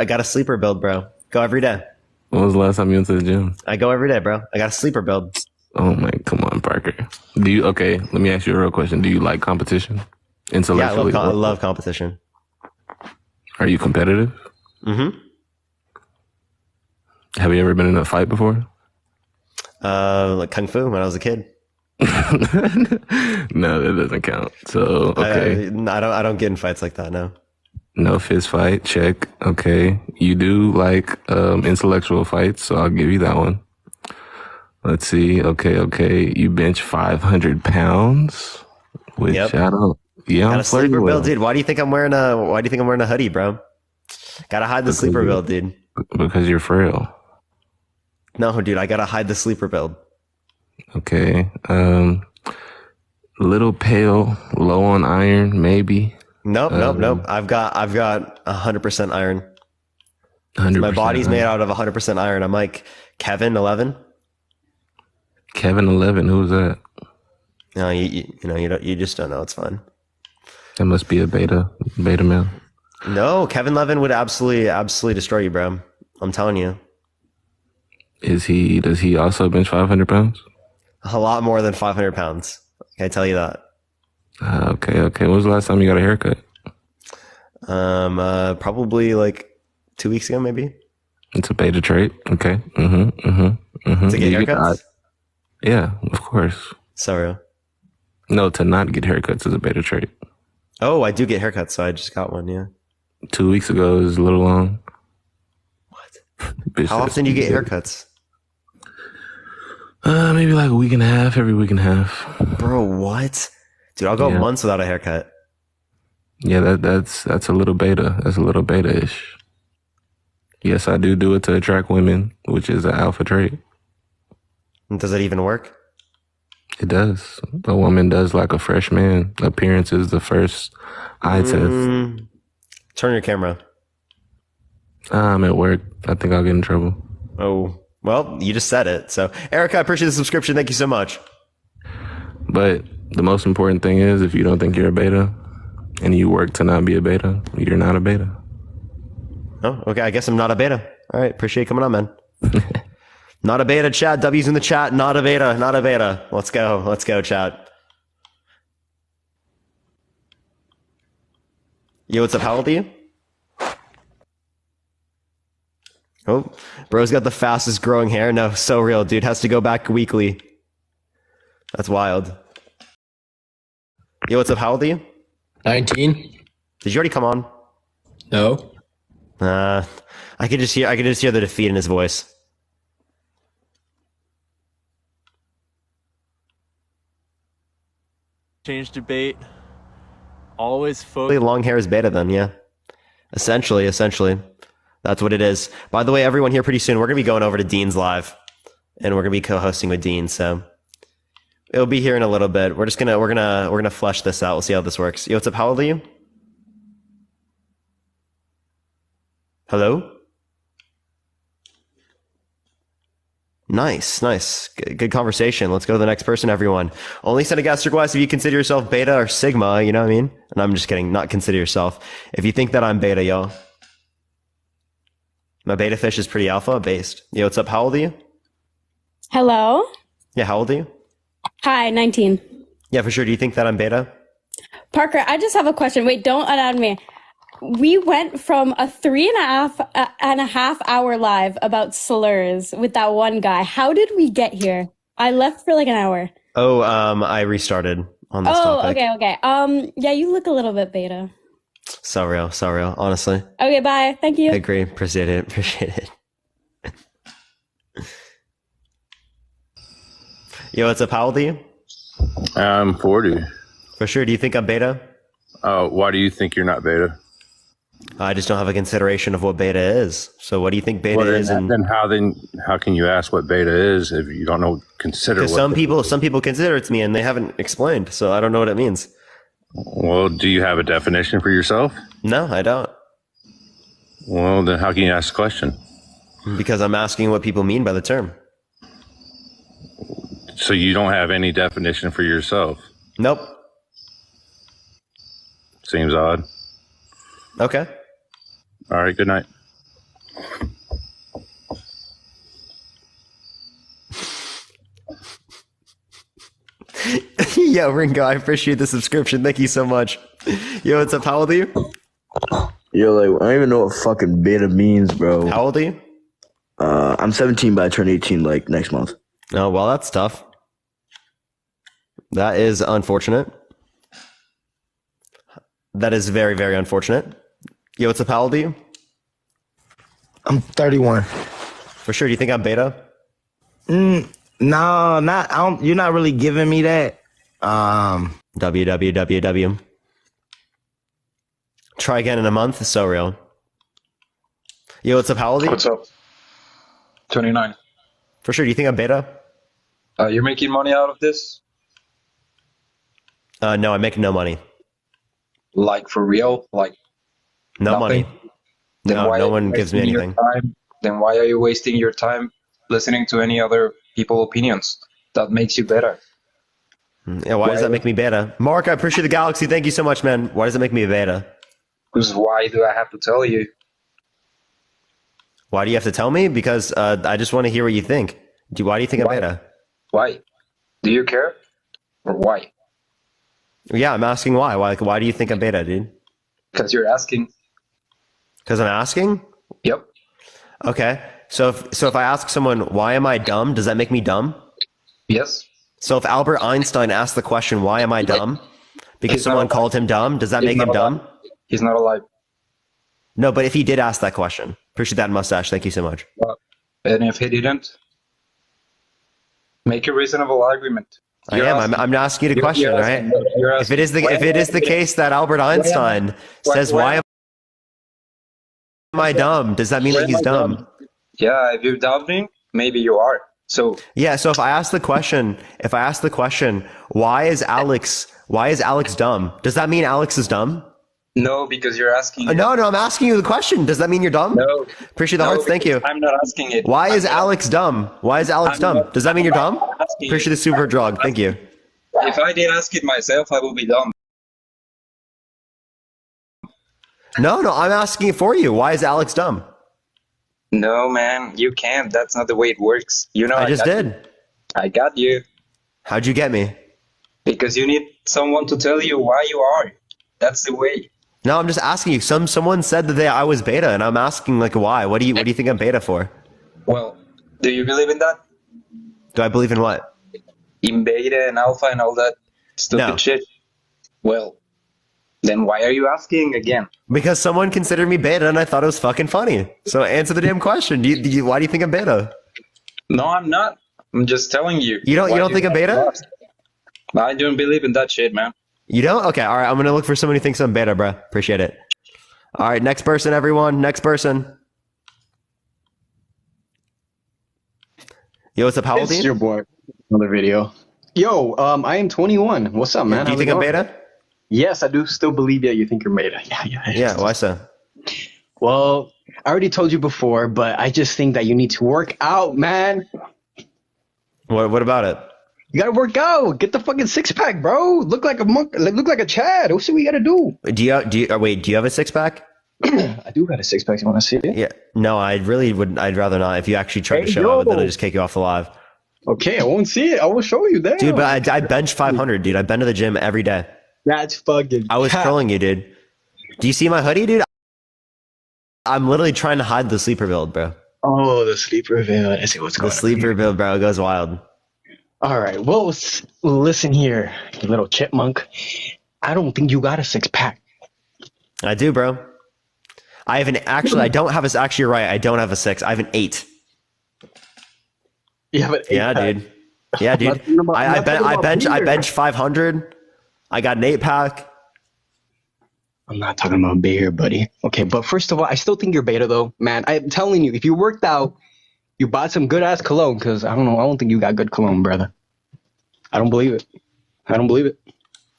got a sleeper build, bro. Go every day. When was the last time you went to the gym? I go every day, bro. I got a sleeper build. Oh my, come on, Parker. Okay, let me ask you a real question. Do you like competition? Intellectually? Yeah, I love competition. Are you competitive? Mm-hmm. Have you ever been in a fight before? Like Kung Fu when I was a kid. No, that doesn't count. So, okay. I don't get in fights like that, no. No fist fight, check. Okay. You do like intellectual fights, so I'll give you that one. Let's see. Okay. You bench 500 pounds, which I don't. Yeah, got I'm a sleeper flirting build, with. dude. Why do you think I'm wearing a hoodie, bro? Gotta hide the sleeper build, dude. Because you're frail. No, dude, I gotta hide the sleeper build. Okay. Little pale, low on iron, maybe. Nope. I've got 100% iron. 100%. My body's made out of 100% iron. I'm like Kevin 11. Kevin 11, who's that? No, you just don't know. It's fun. That must be a beta male. No, Kevin 11 would absolutely destroy you, bro. I'm telling you. Does he also bench 500 pounds? A lot more than 500 pounds. Can I tell you that? Okay. When was the last time you got a haircut? Probably like 2 weeks ago, maybe. It's a beta trait. Okay. To get haircuts? Yeah, of course. So real. No, to not get haircuts is a beta trait. Oh, I do get haircuts, so I just got one, yeah. 2 weeks ago is a little long. What? How often do you get haircuts? Maybe like a week and a half, every week and a half. Bro, what? Dude, I'll go months without a haircut. Yeah, that's a little beta. That's a little beta-ish. Yes, I do it to attract women, which is an alpha trait. Does it even work? It does. A woman does like a fresh man. Appearance is the first eye test. Turn your camera. I'm at work. I think I'll get in trouble. Oh, well, you just said it. So, Erica, I appreciate the subscription. Thank you so much. But the most important thing is if you don't think you're a beta and you work to not be a beta, you're not a beta. Oh, okay. I guess I'm not a beta. All right. Appreciate you coming on, man. Not a beta, chat. W's in the chat. Not a beta. Not a beta. Let's go. Let's go, chat. Yo, what's up? How old are you? Oh, bro's got the fastest growing hair. No, so real, dude. Has to go back weekly. That's wild. Yo, what's up? How old are you? 19. Did you already come on? No. I could just hear the defeat in his voice. Change debate. Always focus. Long hair is beta then, yeah. Essentially. That's what it is. By the way, everyone here, pretty soon we're gonna be going over to Dean's Live. And we're gonna be co-hosting with Dean, so it'll be here in a little bit. We're gonna flesh this out. We'll see how this works. Yo, what's up? How old are you? Hello? Nice. Good conversation. Let's go to the next person, everyone. Only send a guest request if you consider yourself beta or sigma, you know what I mean? And I'm just kidding, not consider yourself. If you think that I'm beta, yo. My beta fish is pretty alpha based. Yo, what's up? How old are you? Hello? Yeah, how old are you? Hi, 19. Yeah, for sure. Do you think that I'm beta? Parker, I just have a question. Wait, don't add me. We went from a 3.5 hour live about slurs with that one guy. How did we get here? I left for like an hour. Oh, I restarted on this topic. Okay. Yeah, you look a little bit beta. So real, honestly. Okay, bye. Thank you. I agree. Appreciate it. Yo, what's up? How old are you? I'm 40. For sure. Do you think I'm beta? Why do you think you're not beta? I just don't have a consideration of what beta is. So what do you think beta is? Then how can you ask what beta is if you don't know consider? Because some people consider it to me and they haven't explained, so I don't know what it means. Well, do you have a definition for yourself? No, I don't. Well, then how can you ask the question? Because I'm asking what people mean by the term. So you don't have any definition for yourself? Nope. Seems odd. Okay. All right, good night. Yo, Ringo, I appreciate the subscription. Thank you so much. Yo, what's up? How old are you? Yo, like, I don't even know what fucking beta means, bro. How old are you? I'm 17, but I turn 18, like, next month. Oh, well, that's tough. That is unfortunate. That is very, very unfortunate. Yo, what's up? How old are you? I'm 31. For sure. Do you think I'm beta? No, not. I don't. You're not really giving me that. www. Try again in a month. So real. Yo, what's up? How old are you? What's up? 29. For sure. Do you think I'm beta? You're making money out of this? No, I make no money. Like for real? Like no nothing? Money. No one gives me anything. Then why are you wasting your time listening to any other people's opinions? That makes you better. Yeah, why does that make me beta? Mark, I appreciate the galaxy. Thank you so much, man. Why does it make me a beta? Because why do I have to tell you? Why do you have to tell me? Because I just want to hear what you think. Why do you think I'm beta? Why? Do you care? Or why? Yeah, I'm asking why. Why do you think I'm beta, dude? Because you're asking. Because I'm asking? Yep. Okay. So if I ask someone, why am I dumb? Does that make me dumb? Yes. So if Albert Einstein asked the question, why am I dumb? Because someone called him dumb, does that make him dumb? He's not alive. No, but if he did ask that question. Appreciate that mustache. Thank you so much. And if he didn't? Make a reasonable argument. I am. I'm asking you the question, right? If it is the case that Albert Einstein says, "Why am I dumb?" Does that mean that he's dumb? Yeah, if you're doubting, maybe you are. So yeah. So if I ask the question, why is Alex dumb? Does that mean Alex is dumb? No, because you're asking. No, I'm asking you the question. Does that mean you're dumb? No. Appreciate the hearts. Thank you. I'm not asking it. Why is Alex dumb? Why is Alex dumb? Does that mean you're dumb? Appreciate the super drug. Thank you. If I did ask it myself, I would be dumb. No, I'm asking it for you. Why is Alex dumb? No, man, you can't. That's not the way it works. You know, I just did. I got you. How'd you get me? Because you need someone to tell you why you are. That's the way. No, I'm just asking you. Someone said that I was beta, and I'm asking like why. What do you think I'm beta for? Well, do you believe in that? Do I believe in what? In beta and alpha and all that stupid shit. Well, then why are you asking again? Because someone considered me beta, and I thought it was fucking funny. So answer the damn question. Why do you think I'm beta? No, I'm not. I'm just telling you. You don't think I'm beta? I don't believe in that shit, man. You don't? Okay, all right. I'm gonna look for someone who thinks I'm beta, bro. Appreciate it. All right, next person, everyone. Next person. Yo, what's up? How old are you? It's your boy. Another video. Yo, I am 21. What's up, man? Do you think I'm beta? Yes, I do still believe that you think you're beta. Yeah, why so? Well, I already told you before, but I just think that you need to work out, man. What about it? You gotta work out. Get the fucking six pack, bro. Look like a monk. Look like a Chad. What's what we gotta do? Do you have a six pack? I do got a six pack. You want to see it? Yeah. No, I'd rather not. If you actually tried to show, I would literally just kick you off the live. Okay, I won't see it. I will show you. Damn. Dude, but I bench 500, dude. I've been to the gym every day. That's fucking. I was trolling you, dude. Do you see my hoodie, dude? I'm literally trying to hide the sleeper build, bro. Oh, the sleeper build. I see what's going on. The sleeper build, bro. It goes wild. All right. Well, listen here, you little chipmunk. I don't think you got a six pack. I do, bro. I have I don't have a. Actually, you're right. I don't have a 6. I have an 8. You have an 8 Yeah, pack. dude. Yeah, dude. I bench 500. I got an 8 pack. I'm not talking about beer, buddy. Okay, but first of all, I still think you're beta, though, man. I'm telling you, if you worked out, you bought some good ass cologne, because I don't think you got good cologne, brother. I don't believe it.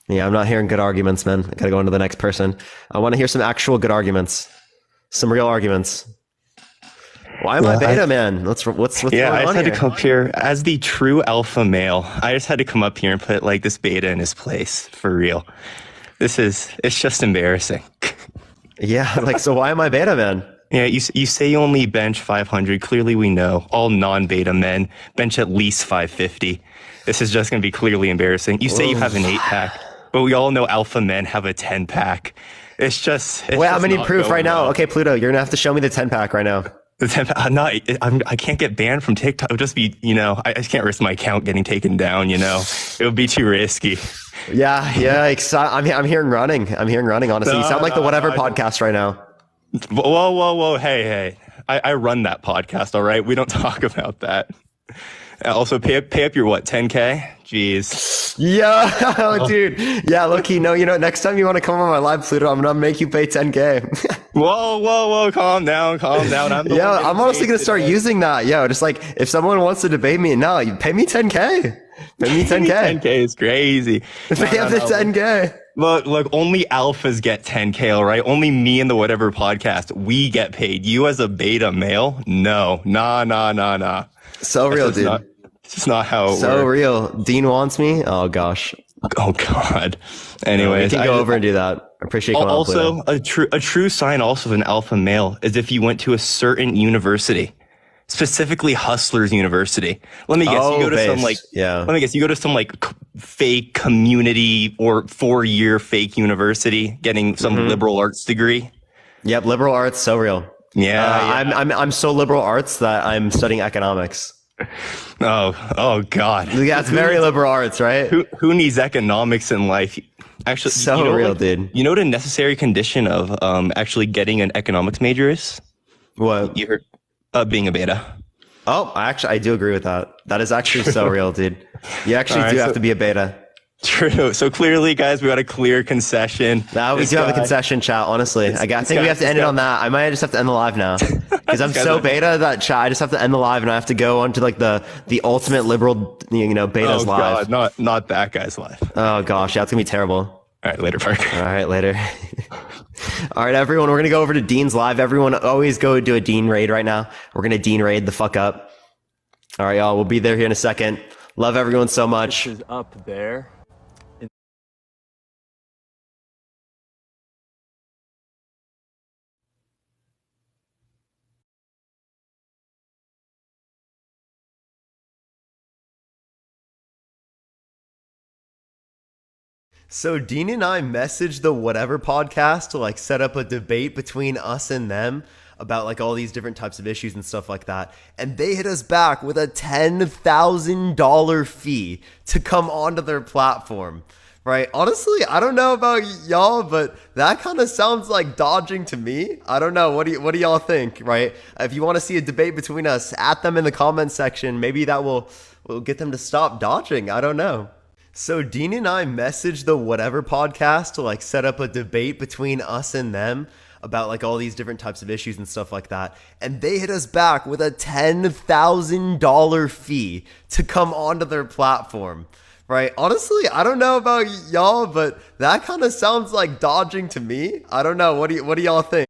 Yeah, I'm not hearing good arguments, man. I gotta go on to the next person. I want to hear some actual good arguments, some real arguments. Why am I beta, man? What's going on I just had here? to come up here as the true alpha male. I just had to come up here and put like this beta in his place for real. It's just embarrassing. Yeah, like, so why am I beta, man? Yeah, you say you only bench 500. Clearly, we know all non-beta men bench at least 550. This is just going to be clearly embarrassing. You say you have an 8 pack, but we all know alpha men have a 10 pack. It's just. Wait, I'm gonna need proof right now. Okay, Pluto, you're gonna have to show me the 10 pack right now. The 10 pack, I can't get banned from TikTok. It would just be, I just can't risk my account getting taken down. It would be too risky. Yeah. I'm hearing running. Honestly, you sound like the whatever podcast right now. Whoa. Hey. I run that podcast, all right? We don't talk about that. Also, pay up your 10K? Jeez. Yeah, dude. Yeah, low-key, no, next time you want to come on my live, Pluto, I'm going to make you pay 10K. Whoa. Calm down. I'm honestly going to start using that. Yo, just like, if someone wants to debate me, no, you pay me 10K. Pay me 10K. 10K is crazy. Pay up the 10K. Look, only alphas get 10K, all right? Only me and the whatever podcast, we get paid. You as a beta male? No. Nah. So real, dude. It's just not how it works. So real. Dean wants me? Oh, gosh. Oh, God. Anyways. We can go over and do that. I appreciate you coming Also, a true sign also of an alpha male is if you went to a certain university. Specifically Hustlers University. Let me guess, you go to some fake community or 4-year fake university getting some liberal arts degree. Yep, liberal arts, so real. Yeah. I'm so liberal arts that I'm studying economics. Oh God. Yeah, it's very liberal arts, right? Who needs economics in life? Actually, so real, dude. You know what a necessary condition of actually getting an economics major is? What? You heard being a beta. Oh, I do agree with that. That is actually so real, dude. You actually do have to be a beta. True. So clearly, guys, we got a clear concession. Now we do have a concession, chat. Honestly, I think we have to end it on that. I might just have to end the live now because I'm so beta that chat. I just have to end the live, and I have to go onto like the ultimate liberal, betas live. God, not that guy's live. Oh gosh, yeah, it's gonna be terrible. All right, later, Parker. All right, later. All right, everyone, we're gonna go over to Dean's live. Everyone, always go do a Dean raid right now. We're gonna Dean raid the fuck up. All right, y'all. We'll be there here in a second. Love everyone so much. This is up there. So Dean and I messaged the Whatever podcast to like set up a debate between us and them about like all these different types of issues and stuff like that. And they hit us back with a $10,000 fee to come onto their platform. Right? Honestly, I don't know about y'all, but that kind of sounds like dodging to me. I don't know. What do y'all think? Right? If you want to see a debate between us, at them in the comments section. Maybe that will get them to stop dodging. I don't know. So Dean and I messaged the Whatever podcast to like set up a debate between us and them about like all these different types of issues and stuff like that. And they hit us back with a $10,000 fee to come onto their platform. Right? Honestly, I don't know about y'all, but that kind of sounds like dodging to me. I don't know. What do y'all think?